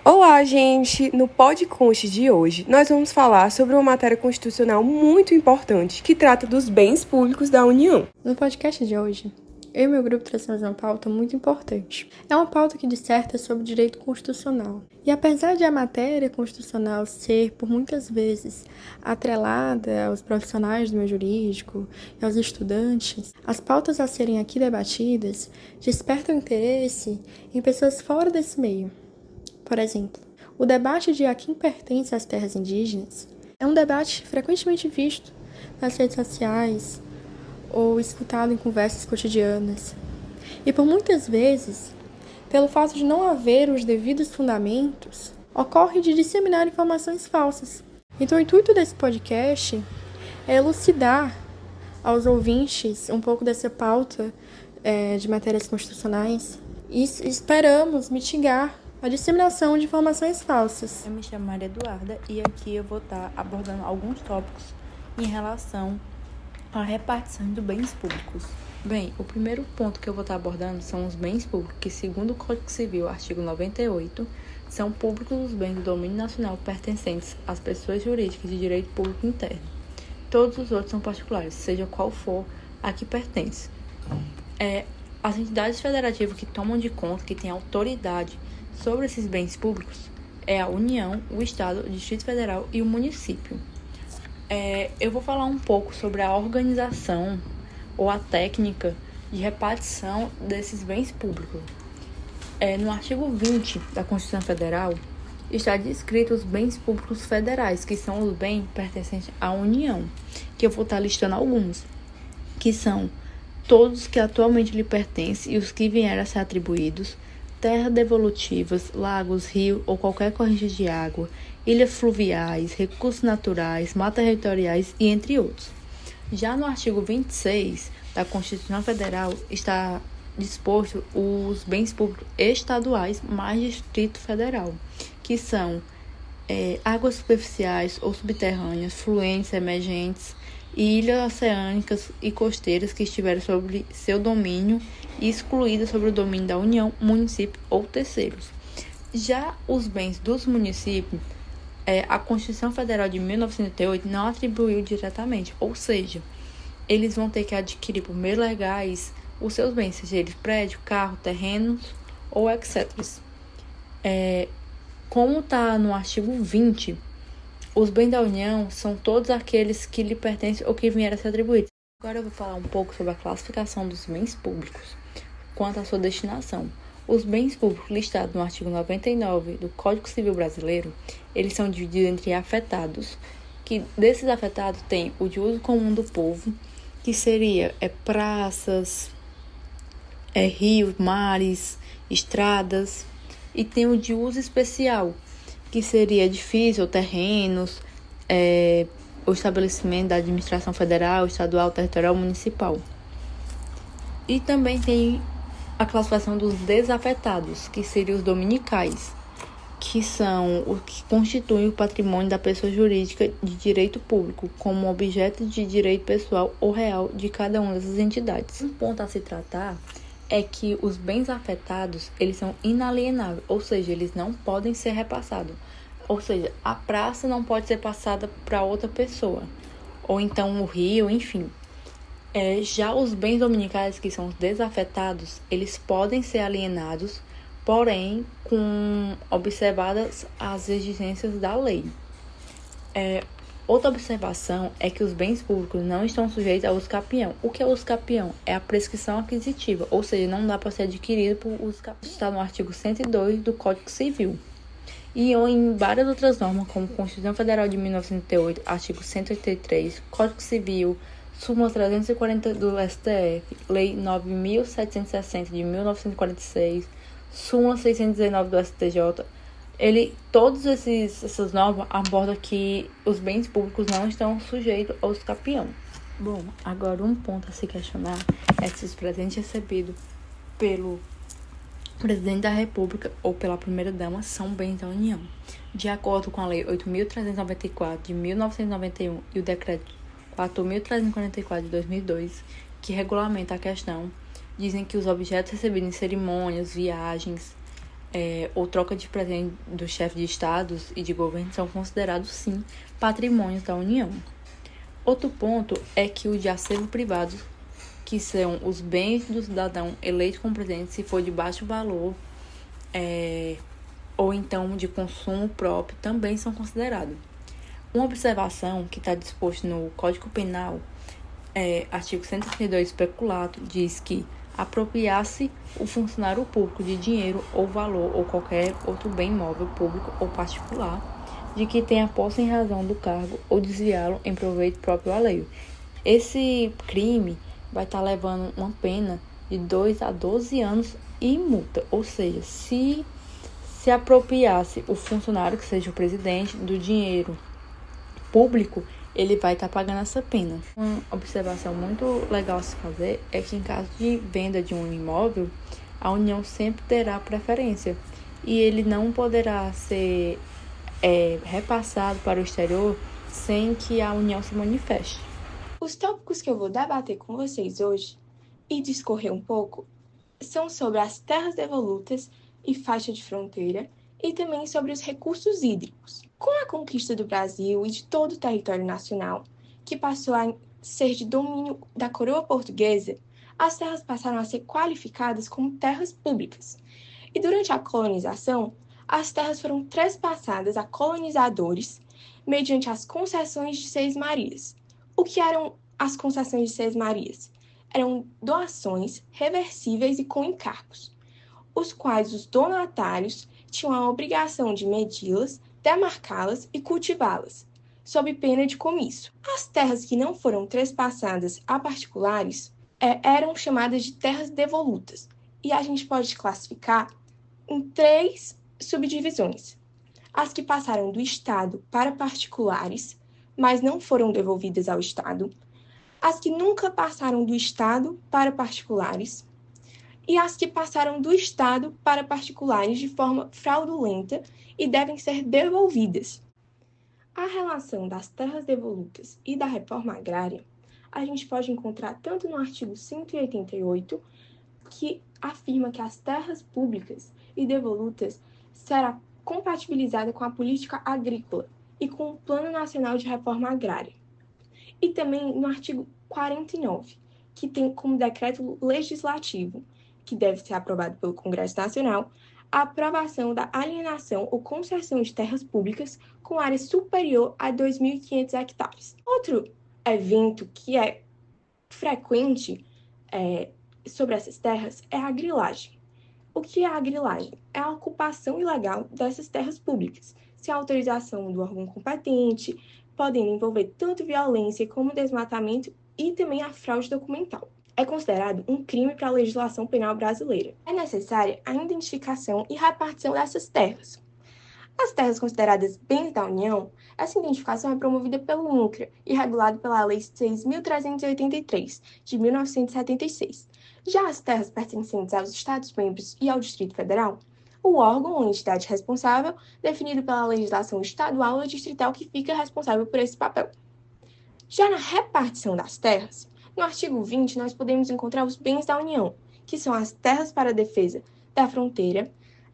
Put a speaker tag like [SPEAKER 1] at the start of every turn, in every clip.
[SPEAKER 1] Olá, gente! No PodConst de hoje, nós vamos falar sobre uma matéria constitucional muito importante que trata dos bens públicos da União.
[SPEAKER 2] No podcast de hoje, eu e meu grupo trouxemos uma pauta muito importante. É uma pauta que disserta sobre direito constitucional. E apesar de a matéria constitucional ser, por muitas vezes, atrelada aos profissionais do meio jurídico e aos estudantes, as pautas a serem aqui debatidas despertam interesse em pessoas fora desse meio. Por exemplo, o debate de a quem pertence às terras indígenas é um debate frequentemente visto nas redes sociais ou escutado em conversas cotidianas. E por muitas vezes, pelo fato de não haver os devidos fundamentos, ocorre de disseminar informações falsas. Então, o intuito desse podcast é elucidar aos ouvintes um pouco dessa pauta de matérias constitucionais e esperamos mitigar a disseminação de informações falsas.
[SPEAKER 3] Eu me chamo Maria Eduarda e aqui eu vou estar abordando alguns tópicos em relação à repartição de bens públicos. Bem, o primeiro ponto que eu vou estar abordando são os bens públicos, que segundo o Código Civil, artigo 98, são públicos os bens do domínio nacional pertencentes às pessoas jurídicas de direito público interno. Todos os outros são particulares, seja qual for a que pertence. As entidades federativas que tomam de conta, que têm autoridade sobre esses bens públicos, é a União, o Estado, o Distrito Federal e o município. Eu vou falar um pouco sobre a organização ou a técnica de repartição desses bens públicos. No artigo 20 da Constituição Federal, está descrito os bens públicos federais, que são os bens pertencentes à União, que eu vou estar listando alguns, que são todos que atualmente lhe pertencem e os que vieram a ser atribuídos, terras devolutivas, lagos, rios ou qualquer corrente de água, ilhas fluviais, recursos naturais, matas territoriais e entre outros. Já no artigo 26 da Constituição Federal está disposto os bens públicos estaduais mais Distrito Federal, que são águas superficiais ou subterrâneas, fluentes, emergentes, e ilhas oceânicas e costeiras que estiverem sob seu domínio e excluídas sobre o domínio da União, município ou terceiros. Já os bens dos municípios, a Constituição Federal de 1988 não atribuiu diretamente, ou seja, eles vão ter que adquirir por meios legais os seus bens, seja eles prédio, carro, terrenos ou etc. Como está no artigo 20, os bens da União são todos aqueles que lhe pertencem ou que vieram a ser atribuídos. Agora eu vou falar um pouco sobre a classificação dos bens públicos quanto à sua destinação. Os bens públicos listados no artigo 99 do Código Civil Brasileiro, eles são divididos entre afetados, que desses afetados tem o de uso comum do povo, que seria praças, rios, mares, estradas, e tem o de uso especial, que seria edifício ou terrenos, o estabelecimento da administração federal, estadual, territorial, municipal. E também tem a classificação dos desafetados, que seriam os dominicais, que são os que constituem o patrimônio da pessoa jurídica de direito público, como objeto de direito pessoal ou real de cada uma dessas entidades. Um ponto a se tratar é que os bens afetados, eles são inalienáveis, ou seja, eles não podem ser repassados. Ou seja, a praça não pode ser passada para outra pessoa, ou então o rio, enfim. Já os bens dominicais, que são os desafetados, eles podem ser alienados, porém, com observadas as exigências da lei. Outra observação é que os bens públicos não estão sujeitos ao uso capião. O que é o uso capião? É a prescrição aquisitiva, ou seja, não dá para ser adquirido por uso capião. Está no artigo 102 do Código Civil. E em várias outras normas, como Constituição Federal de 1988, artigo 183, Código Civil, súmula 340 do STF, Lei 9.760 de 1946, súmula 619 do STJ, todas essas normas abordam que os bens públicos não estão sujeitos ao uso capião. Bom, agora um ponto a se questionar é se os presentes recebidos pelo Presidente da República ou pela Primeira-Dama são bens da União. De acordo com a Lei 8.394 de 1991 e o Decreto 4.344 de 2002, que regulamenta a questão, dizem que os objetos recebidos em cerimônias, viagens, ou troca de presente do chefe de estados e de governo são considerados, sim, patrimônios da União. Outro ponto é que o de acervo privado, que são os bens do cidadão eleito como presidente se for de baixo valor, ou então de consumo próprio, também são considerados. Uma observação que está disposta no Código Penal, artigo 132, peculato, diz que apropriar-se o funcionário público de dinheiro ou valor ou qualquer outro bem móvel público ou particular de que tenha posse em razão do cargo ou desviá-lo em proveito próprio alheio. Esse crime vai estar levando uma pena de 2 a 12 anos e multa, ou seja, se apropriasse o funcionário, que seja o presidente, do dinheiro público, ele vai estar pagando essa pena. Uma observação muito legal a se fazer é que em caso de venda de um imóvel, a União sempre terá preferência e ele não poderá ser repassado para o exterior sem que a União se manifeste.
[SPEAKER 4] Os tópicos que eu vou debater com vocês hoje e discorrer um pouco são sobre as terras devolutas e faixa de fronteira e também sobre os recursos hídricos. Com a conquista do Brasil e de todo o território nacional, que passou a ser de domínio da coroa portuguesa, as terras passaram a ser qualificadas como terras públicas. E durante a colonização, as terras foram trespassadas a colonizadores mediante as concessões de Seis-Marias. O que eram as concessões de Seis-Marias? Eram doações reversíveis e com encargos, os quais os donatários tinham a obrigação de medi-las, demarcá-las e cultivá-las, sob pena de comício. As terras que não foram trespassadas a particulares eram chamadas de terras devolutas, e a gente pode classificar em 3 subdivisões. As que passaram do Estado para particulares, mas não foram devolvidas ao Estado, as que nunca passaram do Estado para particulares, e as que passaram do Estado para particulares de forma fraudulenta e devem ser devolvidas. A relação das terras devolutas e da reforma agrária, a gente pode encontrar tanto no artigo 188, que afirma que as terras públicas e devolutas será compatibilizada com a política agrícola e com o Plano Nacional de Reforma Agrária. E também no artigo 49, que tem como decreto legislativo, que deve ser aprovado pelo Congresso Nacional, a aprovação da alienação ou concessão de terras públicas com área superior a 2.500 hectares. Outro evento que é frequente sobre essas terras é a grilagem. O que é a grilagem? É a ocupação ilegal dessas terras públicas, sem autorização do órgão competente, podendo envolver tanto violência como desmatamento e também a fraude documental. É considerado um crime para a legislação penal brasileira. É necessária a identificação e repartição dessas terras. As terras consideradas bens da União, essa identificação é promovida pelo INCRA e regulada pela Lei 6.383, de 1976. Já as terras pertencentes aos Estados-membros e ao Distrito Federal, o órgão ou entidade responsável, definido pela legislação estadual ou distrital, que fica responsável por esse papel. Já na repartição das terras, no artigo 20, nós podemos encontrar os bens da União, que são as terras para a defesa da fronteira,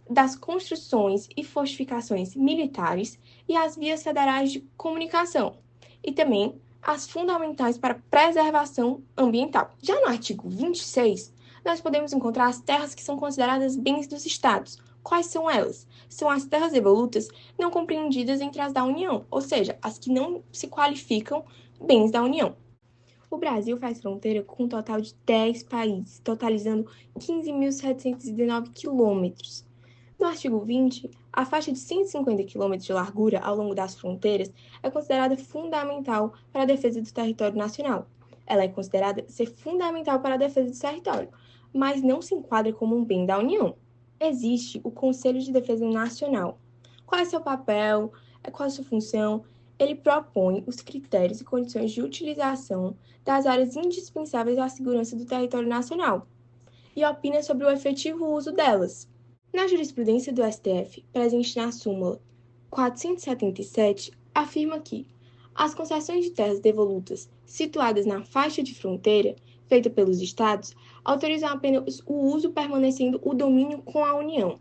[SPEAKER 4] das construções e fortificações militares e as vias federais de comunicação, e também as fundamentais para a preservação ambiental. Já no artigo 26, nós podemos encontrar as terras que são consideradas bens dos estados. Quais são elas? São as terras devolutas não compreendidas entre as da União, ou seja, as que não se qualificam bens da União. O Brasil faz fronteira com um total de 10 países, totalizando 15.719 quilômetros. No artigo 20, a faixa de 150 km de largura ao longo das fronteiras é considerada fundamental para a defesa do território nacional. Ela é considerada ser fundamental para a defesa do território, mas não se enquadra como um bem da União. Existe o Conselho de Defesa Nacional. Qual é seu papel? Qual é a sua função? Ele propõe os critérios e condições de utilização das áreas indispensáveis à segurança do território nacional e opina sobre o efetivo uso delas. Na jurisprudência do STF, presente na súmula 477, afirma que as concessões de terras devolutas situadas na faixa de fronteira feita pelos Estados autorizam apenas o uso permanecendo o domínio com a União.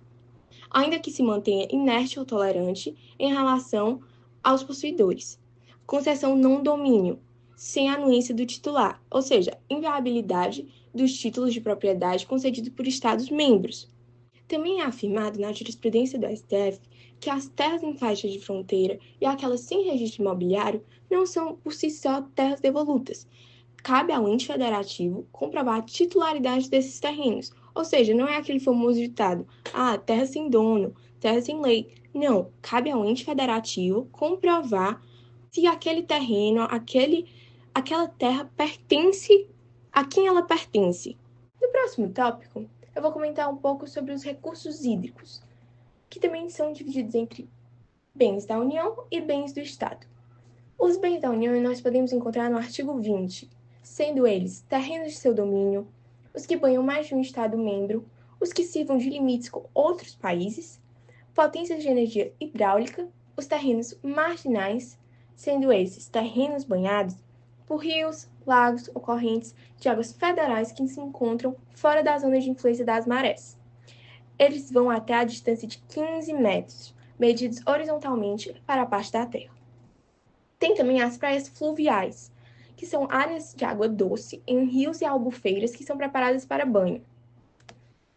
[SPEAKER 4] ainda que se mantenha inerte ou tolerante em relação aos possuidores. Concessão não domínio, sem anuência do titular, ou seja, inviabilidade dos títulos de propriedade concedidos por Estados-membros. Também é afirmado na jurisprudência do STF que as terras em faixa de fronteira e aquelas sem registro imobiliário não são por si só terras devolutas. Cabe ao ente federativo comprovar a titularidade desses terrenos, ou seja, não é aquele famoso ditado, terra sem dono, terra sem lei. Não, cabe ao ente federativo comprovar se aquele terreno, aquela terra pertence a quem ela pertence. No próximo tópico, eu vou comentar um pouco sobre os recursos hídricos, que também são divididos entre bens da União e bens do Estado. Os bens da União nós podemos encontrar no artigo 20, sendo eles terrenos de seu domínio, os que banham mais de um Estado-membro, os que sirvam de limites com outros países, potências de energia hidráulica, os terrenos marginais, sendo esses terrenos banhados por rios, lagos ou correntes de águas federais que se encontram fora da zona de influência das marés. Eles vão até a distância de 15 metros, medidos horizontalmente para a parte da terra. Tem também as praias fluviais, que são áreas de água doce em rios e albufeiras que são preparadas para banho.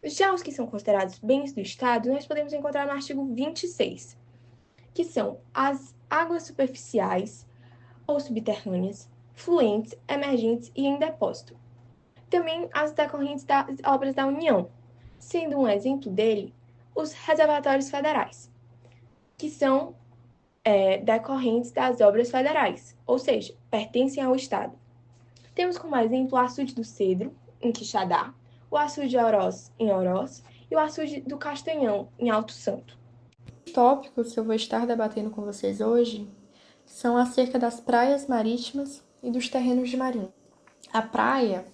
[SPEAKER 4] Já os que são considerados bens do Estado, nós podemos encontrar no artigo 26, que são as águas superficiais ou subterrâneas, fluentes, emergentes e em depósito. Também as decorrentes das obras da União, sendo um exemplo dele os reservatórios federais, que são decorrentes das obras federais, ou seja, pertencem ao Estado. Temos como exemplo o açude do Cedro, em Quixadá, o açude de Oroz, em Oroz, e o açude do Castanhão, em Alto Santo.
[SPEAKER 2] Os tópicos que eu vou estar debatendo com vocês hoje são acerca das praias marítimas e dos terrenos de marinha. A praia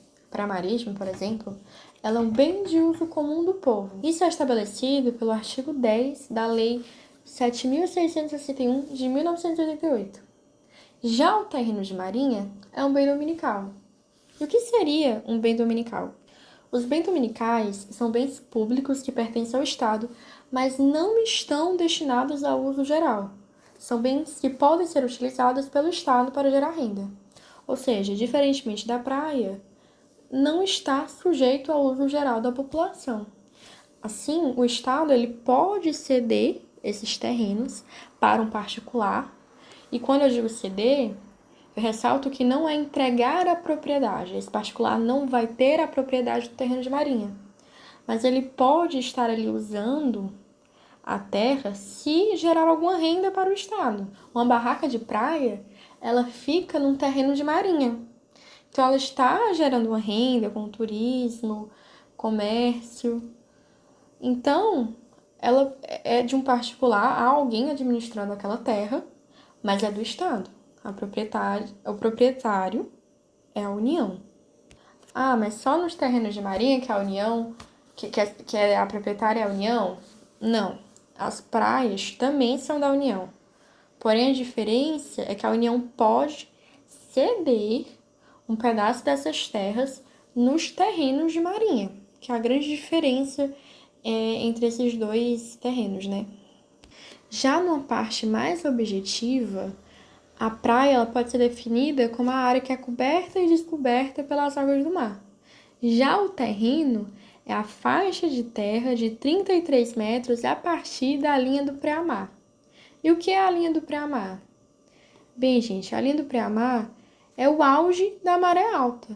[SPEAKER 2] marítima, por exemplo, ela é um bem de uso comum do povo. Isso é estabelecido pelo artigo 10 da Lei 7.661 de 1988. Já o terreno de marinha é um bem dominical. E o que seria um bem dominical? Os bens dominicais são bens públicos que pertencem ao Estado, mas não estão destinados ao uso geral. São bens que podem ser utilizados pelo Estado para gerar renda. Ou seja, diferentemente da praia, não está sujeito ao uso geral da população. Assim, o Estado ele pode ceder esses terrenos para um particular, e quando eu digo ceder, eu ressalto que não é entregar a propriedade. Esse particular não vai ter a propriedade do terreno de marinha, mas ele pode estar ali usando a terra se gerar alguma renda para o Estado. Uma barraca de praia, ela fica num terreno de marinha. Então, ela está gerando uma renda com turismo, comércio. Então, ela é de um particular, há alguém administrando aquela terra, mas é do Estado. O proprietário é a União. Mas só nos terrenos de marinha que a União, que é a proprietária é a União? Não. As praias também são da União. Porém, a diferença é que a União pode ceder um pedaço dessas terras nos terrenos de marinha, que é a grande diferença entre esses dois terrenos, né? Já numa parte mais objetiva, a praia ela pode ser definida como a área que é coberta e descoberta pelas águas do mar. Já o terreno é a faixa de terra de 33 metros a partir da linha do pré-mar. E o que é a linha do pré-mar? Bem, gente, a linha do pré-mar é o auge da maré alta.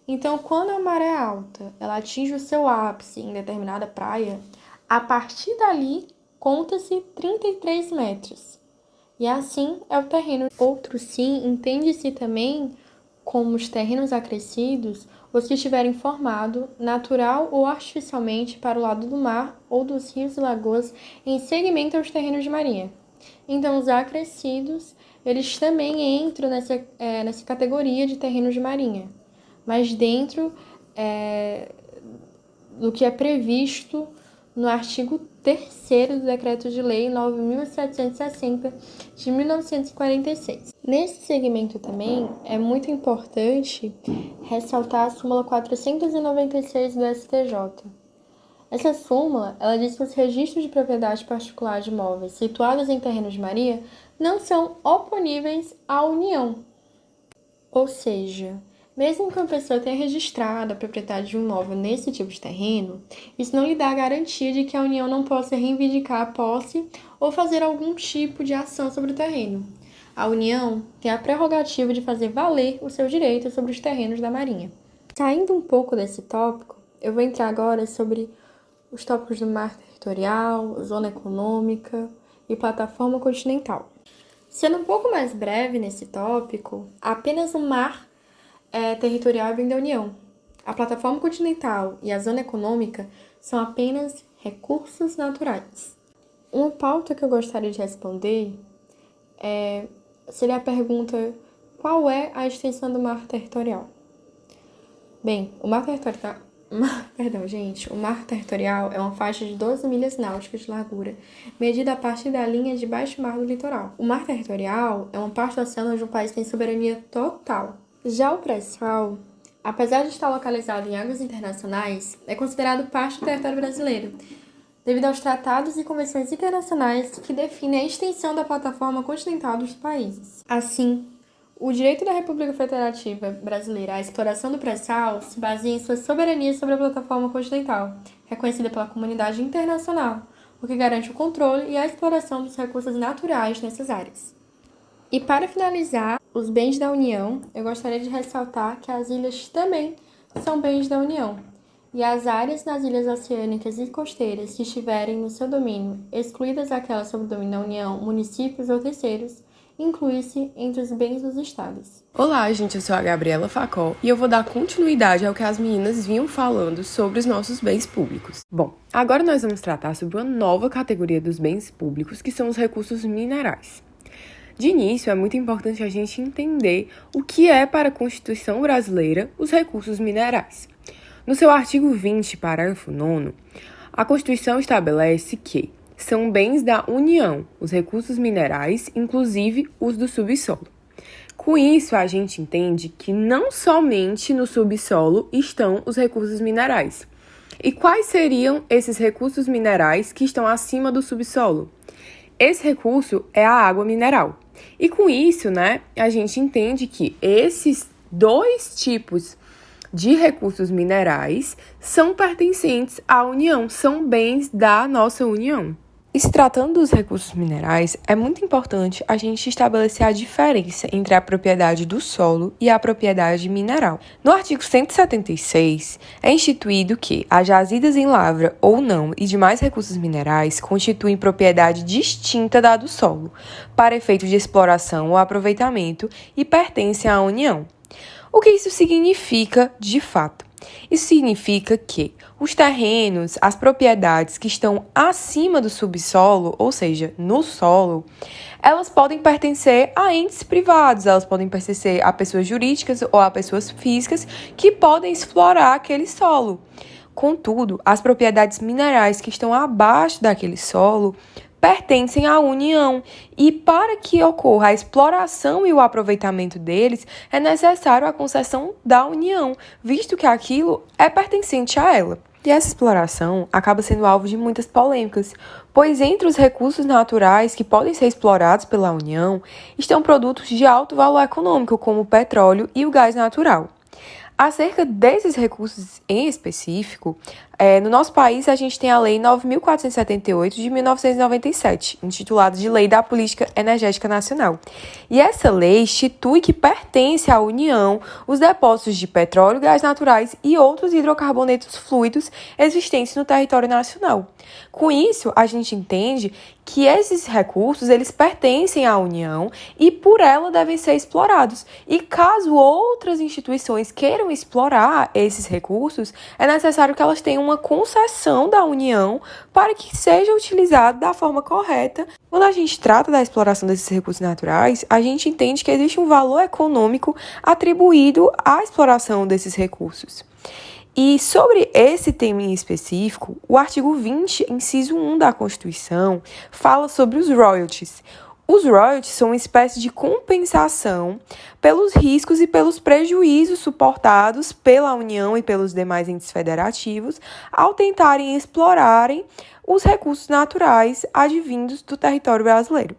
[SPEAKER 2] Então, quando a maré alta ela atinge o seu ápice em determinada praia, a partir dali conta-se 33 metros. E assim é o terreno. Outro sim, entende-se também como os terrenos acrescidos, os que estiverem formados, natural ou artificialmente, para o lado do mar ou dos rios e lagoas em segmento aos terrenos de marinha. Então, os acrescidos, eles também entram nessa categoria de terrenos de marinha, mas dentro do que é previsto no artigo 3º do Decreto de Lei 9.760 de 1946. Nesse segmento também é muito importante ressaltar a súmula 496 do STJ. Essa súmula, ela diz que os registros de propriedade particular de imóveis situados em terrenos de Marinha não são oponíveis à União. Ou seja, mesmo que uma pessoa tenha registrado a propriedade de um imóvel nesse tipo de terreno, isso não lhe dá a garantia de que a União não possa reivindicar a posse ou fazer algum tipo de ação sobre o terreno. A União tem a prerrogativa de fazer valer os seus direitos sobre os terrenos da Marinha. Saindo um pouco desse tópico, eu vou entrar agora sobre os tópicos do mar territorial, zona econômica e plataforma continental. Sendo um pouco mais breve nesse tópico, apenas o mar territorial vem da União. A plataforma continental e a zona econômica são apenas recursos naturais. Uma pauta que eu gostaria de responder seria a pergunta: qual é a extensão do mar territorial? Bem, o mar territorial é uma faixa de 12 milhas náuticas de largura, medida a partir da linha de baixo mar do litoral. O mar territorial é uma parte do oceano onde o país tem soberania total. Já o pré-sal, apesar de estar localizado em águas internacionais, é considerado parte do território brasileiro, devido aos tratados e convenções internacionais que definem a extensão da plataforma continental dos países. Assim, o direito da República Federativa Brasileira à exploração do pré-sal se baseia em sua soberania sobre a plataforma continental, reconhecida pela comunidade internacional, o que garante o controle e a exploração dos recursos naturais nessas áreas. E para finalizar, os bens da União, eu gostaria de ressaltar que as ilhas também são bens da União, e as áreas nas ilhas oceânicas e costeiras que estiverem no seu domínio, excluídas aquelas sob o domínio da União, municípios ou terceiros, inclui-se entre os bens dos estados.
[SPEAKER 1] Olá, gente, eu sou a Gabriela Facó e eu vou dar continuidade ao que as meninas vinham falando sobre os nossos bens públicos. Bom, agora nós vamos tratar sobre uma nova categoria dos bens públicos, que são os recursos minerais. De início, é muito importante a gente entender o que é para a Constituição brasileira os recursos minerais. No seu artigo 20, parágrafo 9º, a Constituição estabelece que são bens da União, os recursos minerais, inclusive os do subsolo. Com isso, a gente entende que não somente no subsolo estão os recursos minerais. E quais seriam esses recursos minerais que estão acima do subsolo? Esse recurso é a água mineral. E com isso, a gente entende que esses dois tipos de recursos minerais são pertencentes à União, são bens da nossa União. E se tratando dos recursos minerais, é muito importante a gente estabelecer a diferença entre a propriedade do solo e a propriedade mineral. No artigo 176, é instituído que as jazidas em lavra ou não e demais recursos minerais constituem propriedade distinta da do solo, para efeito de exploração ou aproveitamento, e pertencem à União. O que isso significa de fato? Isso significa que os terrenos, as propriedades que estão acima do subsolo, ou seja, no solo, elas podem pertencer a entes privados, elas podem pertencer a pessoas jurídicas ou a pessoas físicas que podem explorar aquele solo. Contudo, as propriedades minerais que estão abaixo daquele solo pertencem à União, e para que ocorra a exploração e o aproveitamento deles, é necessário a concessão da União, visto que aquilo é pertencente a ela. E essa exploração acaba sendo alvo de muitas polêmicas, pois entre os recursos naturais que podem ser explorados pela União estão produtos de alto valor econômico, como o petróleo e o gás natural. Acerca desses recursos em específico, no nosso país a gente tem a Lei 9.478 de 1997, intitulada de Lei da Política Energética Nacional. E essa lei institui que pertence à União os depósitos de petróleo, gás naturais e outros hidrocarbonetos fluidos existentes no território nacional. Com isso, a gente entende que esses recursos eles pertencem à União e por ela devem ser explorados. E caso outras instituições queiram explorar esses recursos, é necessário que elas tenham uma concessão da União para que seja utilizado da forma correta. Quando a gente trata da exploração desses recursos naturais, a gente entende que existe um valor econômico atribuído à exploração desses recursos. E sobre esse tema em específico, o artigo 20, inciso 1 da Constituição, fala sobre os royalties. Os royalties são uma espécie de compensação pelos riscos e pelos prejuízos suportados pela União e pelos demais entes federativos ao tentarem explorarem os recursos naturais advindos do território brasileiro,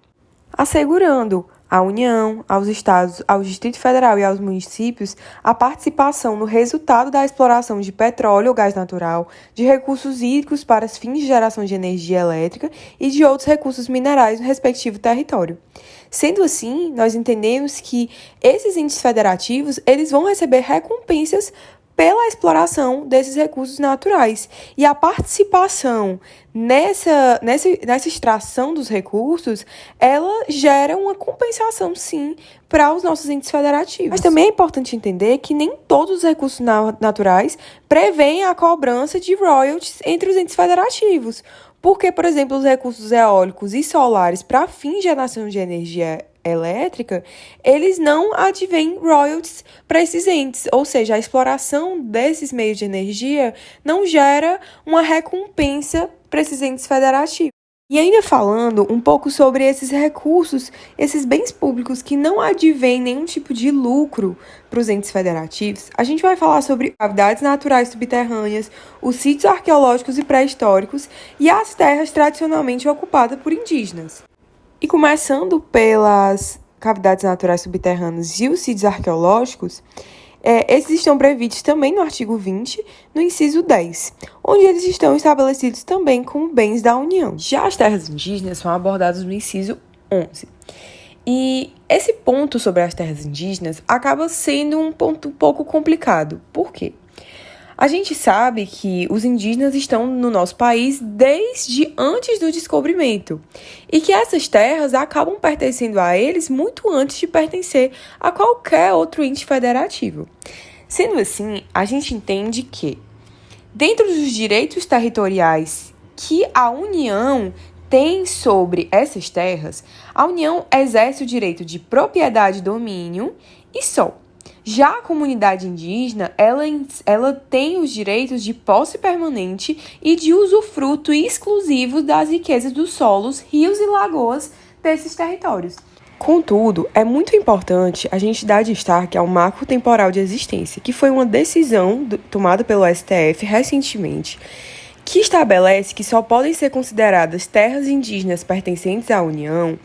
[SPEAKER 1] assegurando à União, aos estados, ao Distrito Federal e aos municípios a participação no resultado da exploração de petróleo ou gás natural, de recursos hídricos para fins de geração de energia elétrica e de outros recursos minerais no respectivo território. Sendo assim, nós entendemos que esses entes federativos eles vão receber recompensas pela exploração desses recursos naturais. E a participação nessa extração dos recursos, ela gera uma compensação, sim, para os nossos entes federativos. Mas também é importante entender que nem todos os recursos naturais prevêem a cobrança de royalties entre os entes federativos. Porque, por exemplo, os recursos eólicos e solares para fins de geração de energia elétrica, eles não advêm royalties para esses entes, ou seja, a exploração desses meios de energia não gera uma recompensa para esses entes federativos. E ainda falando um pouco sobre esses recursos, esses bens públicos que não advêm nenhum tipo de lucro para os entes federativos, a gente vai falar sobre cavidades naturais subterrâneas, os sítios arqueológicos e pré-históricos e as terras tradicionalmente ocupadas por indígenas. E começando pelas cavidades naturais subterrâneas e os sítios arqueológicos, esses estão previstos também no artigo 20, no inciso 10, onde eles estão estabelecidos também como bens da União. Já as terras indígenas são abordadas no inciso 11. E esse ponto sobre as terras indígenas acaba sendo um ponto um pouco complicado. Por quê? A gente sabe que os indígenas estão no nosso país desde antes do descobrimento e que essas terras acabam pertencendo a eles muito antes de pertencer a qualquer outro ente federativo. Sendo assim, a gente entende que, dentro dos direitos territoriais que a União tem sobre essas terras, a União exerce o direito de propriedade e domínio e só. Já a comunidade indígena, ela tem os direitos de posse permanente e de usufruto exclusivo das riquezas dos solos, rios e lagoas desses territórios. Contudo, é muito importante a gente dar destaque ao marco temporal de existência, que foi uma decisão tomada pelo STF recentemente, que estabelece que só podem ser consideradas terras indígenas pertencentes à União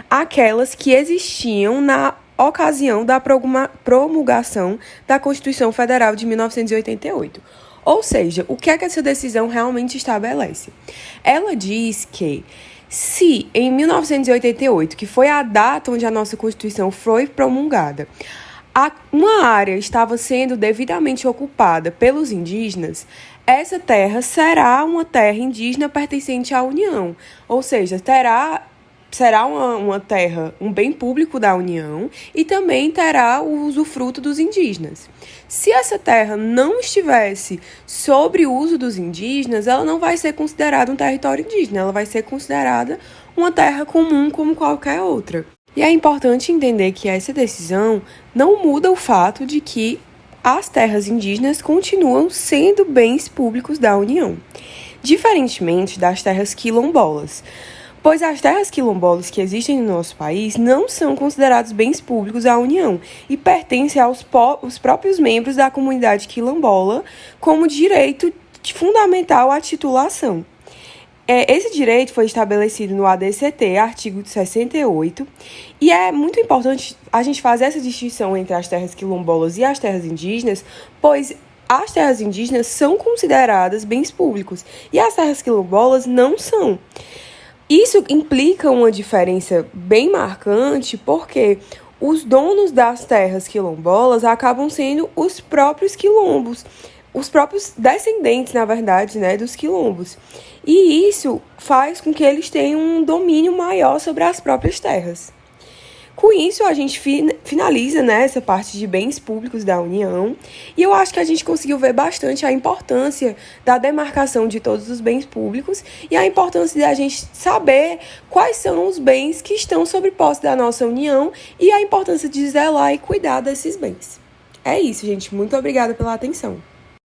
[SPEAKER 1] aquelas que existiam na ocasião da promulgação da Constituição Federal de 1988. Ou seja, o que é que essa decisão realmente estabelece? Ela diz que se em 1988, que foi a data onde a nossa Constituição foi promulgada, uma área estava sendo devidamente ocupada pelos indígenas, essa terra será uma terra indígena pertencente à União, ou seja, será uma terra, um bem público da União e também terá o usufruto dos indígenas. Se essa terra não estivesse sob o uso dos indígenas, ela não vai ser considerada um território indígena, ela vai ser considerada uma terra comum como qualquer outra. E é importante entender que essa decisão não muda o fato de que as terras indígenas continuam sendo bens públicos da União, diferentemente das terras quilombolas, pois as terras quilombolas que existem no nosso país não são considerados bens públicos da União e pertencem aos próprios membros da comunidade quilombola como direito fundamental à titulação. Esse direito foi estabelecido no ADCT, artigo 68, e é muito importante a gente fazer essa distinção entre as terras quilombolas e as terras indígenas, pois as terras indígenas são consideradas bens públicos e as terras quilombolas não são. Isso implica uma diferença bem marcante, porque os donos das terras quilombolas acabam sendo os próprios quilombos, os próprios descendentes, na verdade, dos quilombos. E isso faz com que eles tenham um domínio maior sobre as próprias terras. Com isso, a gente finaliza essa parte de bens públicos da União, e eu acho que a gente conseguiu ver bastante a importância da demarcação de todos os bens públicos e a importância de a gente saber quais são os bens que estão sob posse da nossa União e a importância de zelar e cuidar desses bens. É isso, gente. Muito obrigada pela atenção.